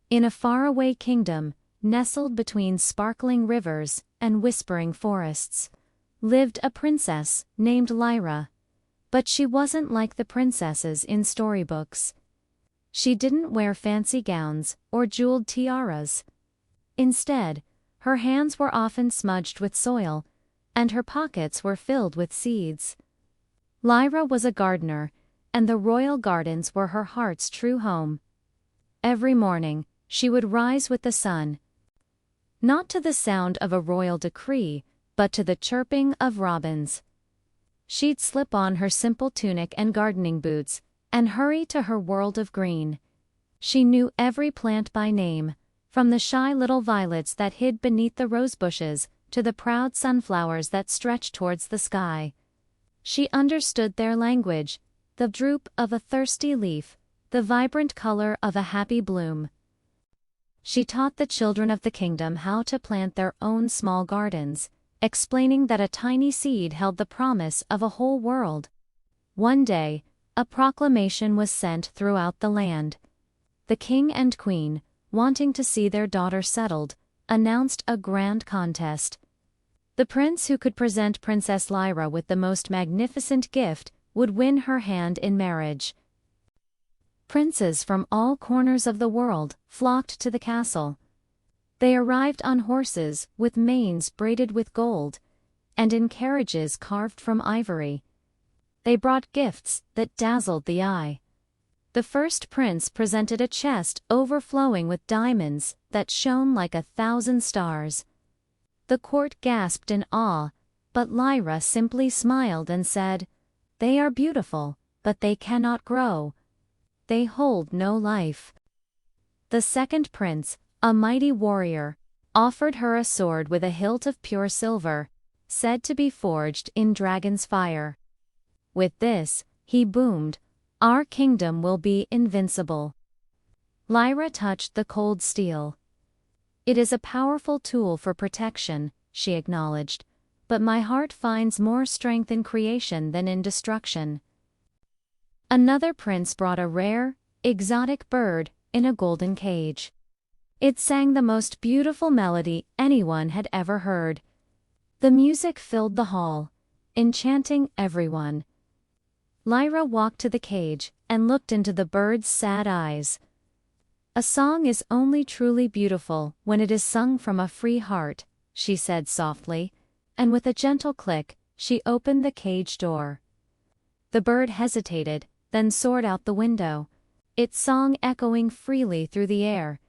In a faraway kingdom, nestled between sparkling rivers and whispering forests, lived a princess named Lyra. But she wasn't like the princesses in storybooks. She didn't wear fancy gowns or jeweled tiaras. Instead, her hands were often smudged with soil, and her pockets were filled with seeds. Lyra was a gardener, and the royal gardens were her heart's true home. Every morning, she would rise with the sun, not to the sound of a royal decree, but to the chirping of robins. She'd slip on her simple tunic and gardening boots, and hurry to her world of green. She knew every plant by name, from the shy little violets that hid beneath the rose bushes, to the proud sunflowers that stretched towards the sky. She understood their language, the droop of a thirsty leaf, the vibrant color of a happy bloom. She taught the children of the kingdom how to plant their own small gardens, explaining that a tiny seed held the promise of a whole world. One day, a proclamation was sent throughout the land. The king and queen, wanting to see their daughter settled, announced a grand contest. The prince who could present Princess Lyra with the most magnificent gift would win her hand in marriage. Princes from all corners of the world flocked to the castle. They arrived on horses with manes braided with gold, and in carriages carved from ivory. They brought gifts that dazzled the eye. The first prince presented a chest overflowing with diamonds that shone like 1,000 stars. The court gasped in awe, but Lyra simply smiled and said, "They are beautiful, but they cannot grow. They hold no life." The second prince, a mighty warrior, offered her a sword with a hilt of pure silver, said to be forged in dragon's fire. With this, he boomed, "Our kingdom will be invincible." Lyra touched the cold steel. "It is a powerful tool for protection," she acknowledged, "but my heart finds more strength in creation than in destruction." Another prince brought a rare, exotic bird in a golden cage. It sang the most beautiful melody anyone had ever heard. The music filled the hall, enchanting everyone. Lyra walked to the cage and looked into the bird's sad eyes. "A song is only truly beautiful when it is sung from a free heart," she said softly, and with a gentle click, she opened the cage door. The bird hesitated, then soared out the window, its song echoing freely through the air.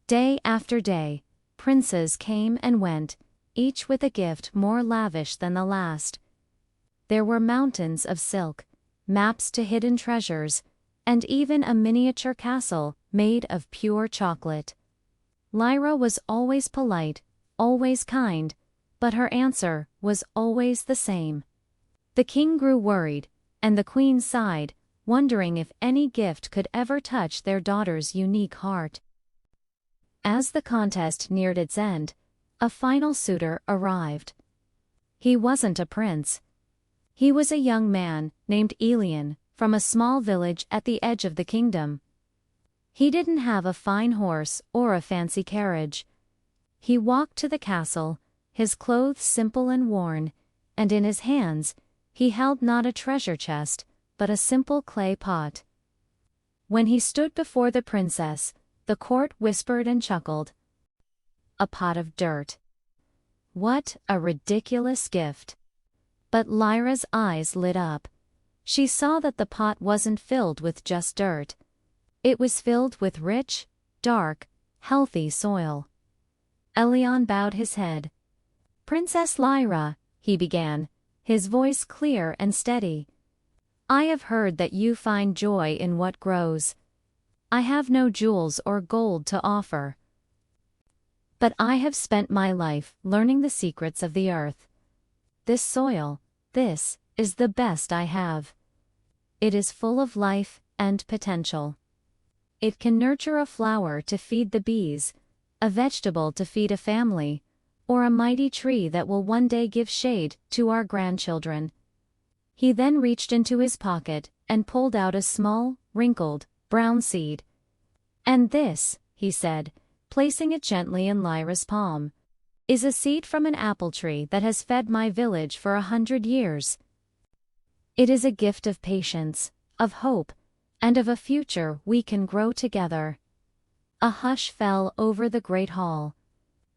Day after day, princes came and went, each with a gift more lavish than the last. There were mountains of silk, maps to hidden treasures, and even a miniature castle made of pure chocolate. Lyra was always polite, always kind, but her answer was always the same. The king grew worried, and the queen sighed, wondering if any gift could ever touch their daughter's unique heart. As the contest neared its end, a final suitor arrived. He wasn't a prince. He was a young man named Elian, from a small village at the edge of the kingdom. He didn't have a fine horse or a fancy carriage. He walked to the castle, his clothes simple and worn, and in his hands, he held not a treasure chest, but a simple clay pot. When he stood before the princess, the court whispered and chuckled. A pot of dirt. What a ridiculous gift! But Lyra's eyes lit up. She saw that the pot wasn't filled with just dirt. It was filled with rich, dark, healthy soil. Elian bowed his head. "Princess Lyra," he began, his voice clear and steady, "I have heard that you find joy in what grows. I have no jewels or gold to offer, but I have spent my life learning the secrets of the earth. This soil, this is the best I have. It is full of life and potential. It can nurture a flower to feed the bees, a vegetable to feed a family, or a mighty tree that will one day give shade to our grandchildren." He then reached into his pocket and pulled out a small, wrinkled, brown seed. "And this," he said, placing it gently in Lyra's palm, "is a seed from an apple tree that has fed my village for 100 years. It is a gift of patience, of hope, and of a future we can grow together." A hush fell over the great hall.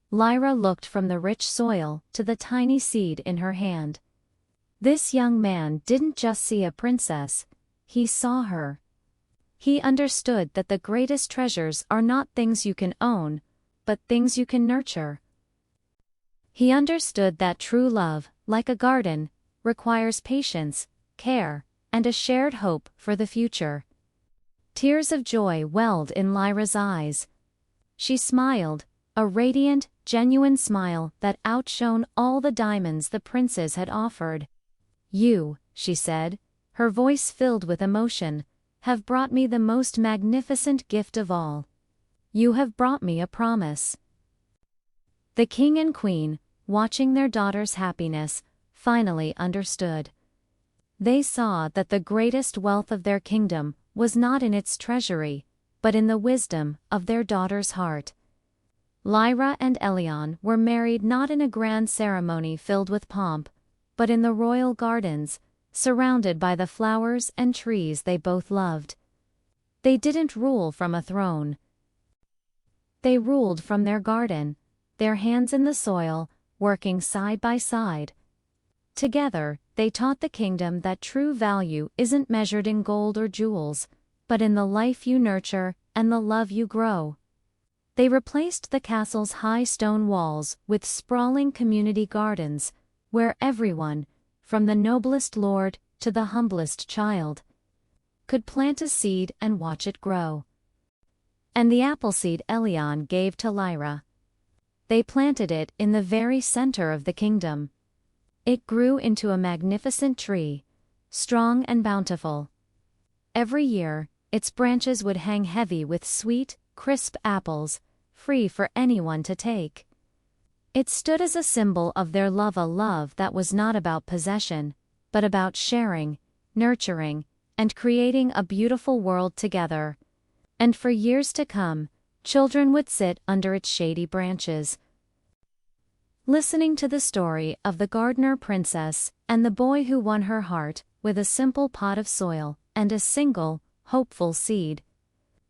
Lyra looked from the rich soil to the tiny seed in her hand. This young man didn't just see a princess, he saw her. He understood that the greatest treasures are not things you can own, but things you can nurture. He understood that true love, like a garden, requires patience, care, and a shared hope for the future. Tears of joy welled in Lyra's eyes. She smiled, a radiant, genuine smile that outshone all the diamonds the princes had offered. "You," she said, her voice filled with emotion, "have brought me the most magnificent gift of all. You have brought me a promise." The king and queen, watching their daughter's happiness, finally understood. They saw that the greatest wealth of their kingdom was not in its treasury, but in the wisdom of their daughter's heart. Lyra and Elion were married not in a grand ceremony filled with pomp, but in the royal gardens, surrounded by the flowers and trees they both loved. They didn't rule from a throne. They ruled from their garden, their hands in the soil, working side by side. Together, they taught the kingdom that true value isn't measured in gold or jewels, but in the life you nurture and the love you grow. They replaced the castle's high stone walls with sprawling community gardens, where everyone, from the noblest lord to the humblest child, could plant a seed and watch it grow. And the apple seed Elion gave to Lyra. They planted it in the very center of the kingdom. It grew into a magnificent tree, strong and bountiful. Every year, its branches would hang heavy with sweet, crisp apples, free for anyone to take. It stood as a symbol of their love, a love that was not about possession, but about sharing, nurturing, and creating a beautiful world together. And for years to come, children would sit under its shady branches, listening to the story of the gardener princess and the boy who won her heart with a simple pot of soil and a single, hopeful seed.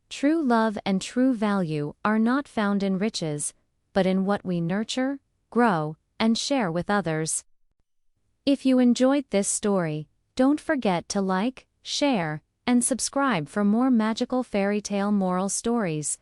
True love and true value are not found in riches, but in what we nurture, grow, and share with others. If you enjoyed this story, don't forget to like, share, and subscribe for more magical fairy tale moral stories.